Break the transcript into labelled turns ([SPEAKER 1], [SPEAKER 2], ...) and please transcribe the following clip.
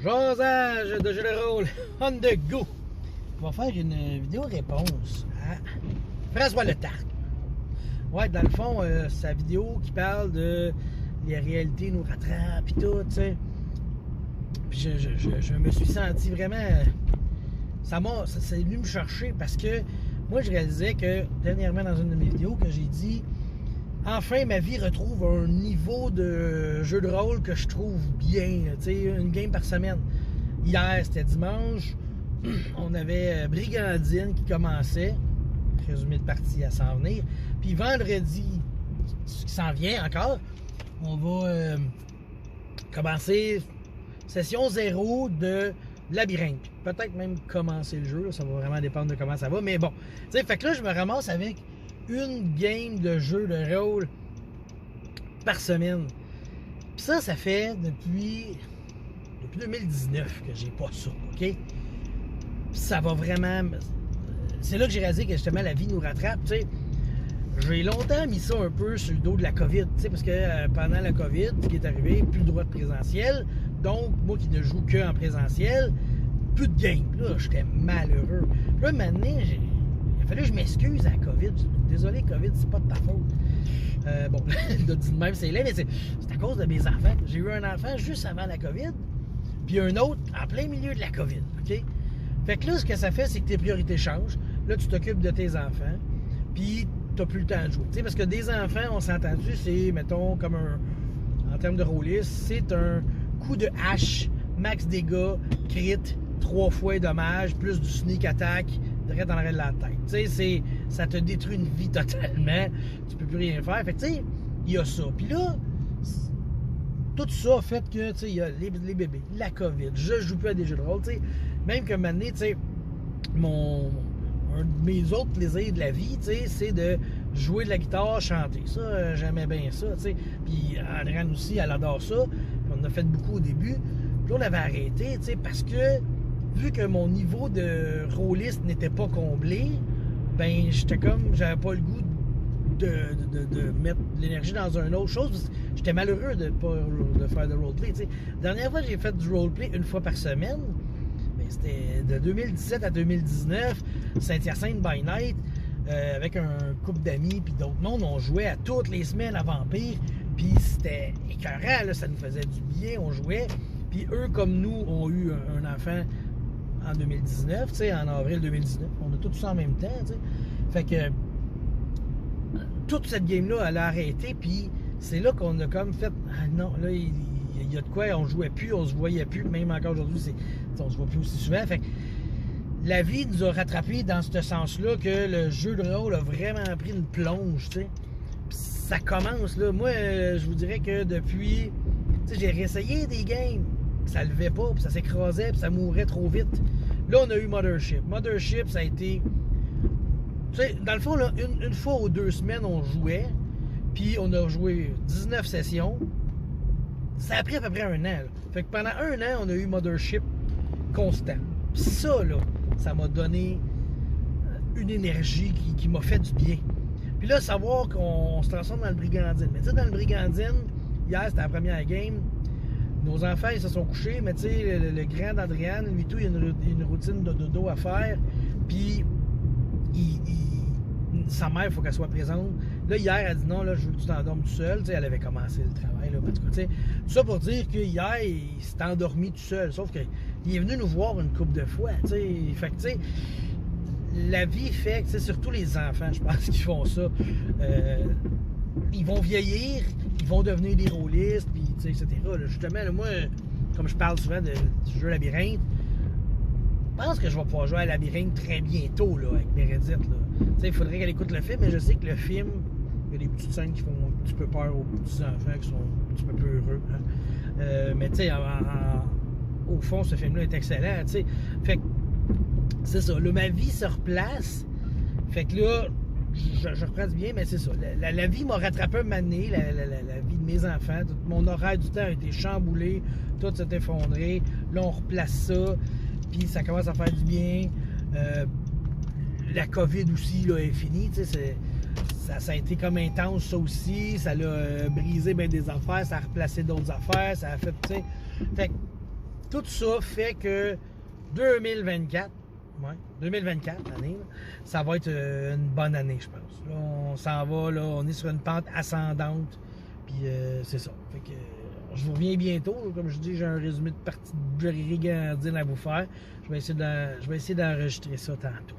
[SPEAKER 1] Jasage de jeu de rôle on the go. On va faire une vidéo réponse à François Letarte. Ouais, dans le fond, sa vidéo qui parle de les réalités nous rattrapent et tout, tu sais. Puis je me suis senti vraiment... Ça est venu me chercher parce que moi, je réalisais que dernièrement dans une de mes vidéos que j'ai dit enfin, ma vie retrouve un niveau de jeu de rôle que je trouve bien, tu sais, une game par semaine. Hier, c'était dimanche, on avait Brigandine qui commençait, résumé de partie à s'en venir. Puis vendredi, ce qui s'en vient encore, on va commencer session 0 de Labyrinthe. Peut-être même commencer le jeu, là, ça va vraiment dépendre de comment ça va, mais bon. Tu sais, fait que là, je me ramasse avec une game de jeu de rôle par semaine. Puis ça fait depuis 2019 que j'ai pas ça, OK? Puis ça va vraiment... C'est là que j'ai réalisé que justement la vie nous rattrape, tu sais. J'ai longtemps mis ça un peu sur le dos de la COVID, tu sais, parce que pendant la COVID, ce qui est arrivé, plus le droit de présentiel. Donc, moi qui ne joue que en présentiel, plus de game. Là, j'étais malheureux. Puis là, maintenant, il a fallu que je m'excuse à la COVID. Désolé, COVID, c'est pas de ta faute. Bon, de dire de même, c'est laid, mais c'est à cause de mes enfants. J'ai eu un enfant juste avant la COVID, puis un autre en plein milieu de la COVID, OK? Fait que là, ce que ça fait, c'est que tes priorités changent. Là, tu t'occupes de tes enfants, puis t'as plus le temps de jouer. Tu sais, parce que des enfants, on s'est entendu, c'est, mettons, comme en termes de rôliste, c'est un coup de hache, max dégâts, crit, 3 fois dommage, plus du sneak attack, direct dans l'arrêt de la tête. Tu sais, ça te détruit une vie totalement. Tu peux plus rien faire. Fait que, tu sais, il y a ça. Puis là, tout ça fait que, tu sais, il y a les bébés, la COVID, je joue plus à des jeux de rôle, tu sais. Même que maintenant, tu sais, un de mes autres plaisirs de la vie, tu sais, c'est de jouer de la guitare, chanter. Ça, j'aimais bien ça, tu sais. Puis Andréane aussi, elle adore ça. On en a fait beaucoup au début. Puis on avait arrêté, tu sais, parce que vu que mon niveau de rôliste n'était pas comblé, ben j'étais comme, j'avais pas le goût de mettre l'énergie dans une autre chose. J'étais malheureux de faire de roleplay, tu sais. La dernière fois, j'ai fait du roleplay une fois par semaine. C'était de 2017 à 2019, Saint-Hyacinthe by Night, avec un couple d'amis puis d'autres mondes. On jouait à toutes les semaines à Vampire, puis c'était écœurant, là, ça nous faisait du bien, on jouait. Puis eux, comme nous, ont eu un enfant en 2019, tu sais, en avril 2019. On a tout ça en même temps, tu sais. Fait que toute cette game-là, elle a arrêté, puis c'est là qu'on a comme fait, ah non, là, il y a de quoi, on jouait plus, on se voyait plus, même encore aujourd'hui, on se voit plus aussi souvent. Fait que la vie nous a rattrapés dans ce sens-là que le jeu de rôle a vraiment pris une plonge, tu sais. Puis ça commence, là. Moi, je vous dirais que depuis, tu sais, j'ai réessayé des games, puis ça levait pas, puis ça s'écrasait, puis ça mourait trop vite. Là, on a eu Mothership. Mothership, ça a été... Tu sais, dans le fond, là, une fois ou 2 semaines, on jouait, puis on a joué 19 sessions. Ça a pris à peu près 1 an. Là. Fait que pendant 1 an, on a eu Mothership constant. Puis ça, là, ça m'a donné une énergie qui m'a fait du bien. Puis là, savoir qu'on se transforme dans le Brigandine. Mais tu sais, dans le Brigandine, hier, c'était la première game. Nos enfants, ils se sont couchés, mais tu sais, le grand d'Adriane, lui tout, il y a une routine de dodo à faire. Puis, sa mère, il faut qu'elle soit présente. Là, hier, elle a dit non, là, je veux que tu t'endormes tout seul. Tu sais, elle avait commencé le travail, là, en tout cas, tu sais. Tout ça pour dire que hier, il s'est endormi tout seul. Sauf qu'il est venu nous voir une couple de fois, tu sais. Fait que, tu sais, la vie fait que, tu sais, surtout les enfants, je pense qu'ils font ça. Ils vont vieillir, ils vont devenir des rôlistes, puis, tu sais, etc. Là, justement, là, moi, comme je parle souvent du jeu Labyrinthe, je pense que je vais pouvoir jouer à Labyrinthe très bientôt, là, avec Meredith, là. Tu sais, il faudrait qu'elle écoute le film, mais je sais que le film, il y a des petites scènes qui font un petit peu peur aux petits enfants qui sont un petit peu plus heureux. Hein? Mais tu sais, au fond, ce film-là est excellent, tu sais. Fait que, c'est ça. Là, ma vie se replace. Fait que là, je reprends du bien, mais c'est ça. La vie m'a rattrapé un moment donné, la vie de mes enfants. Tout mon horaire du temps a été chamboulé, tout s'est effondré. Là, on replace ça, puis ça commence à faire du bien. La COVID aussi, là, est finie, tu sais, ça a été comme intense, ça aussi, ça l'a brisé bien des affaires, ça a replacé d'autres affaires, ça a fait, tu sais, fait tout ça fait que 2024, 2024, l'année, là, ça va être une bonne année, je pense. Là, on s'en va, là, on est sur une pente ascendante, puis c'est ça. Fait que je vous reviens bientôt. Comme je dis, j'ai un résumé de partie de brigandine à vous faire. Je vais essayer d'enregistrer ça tantôt.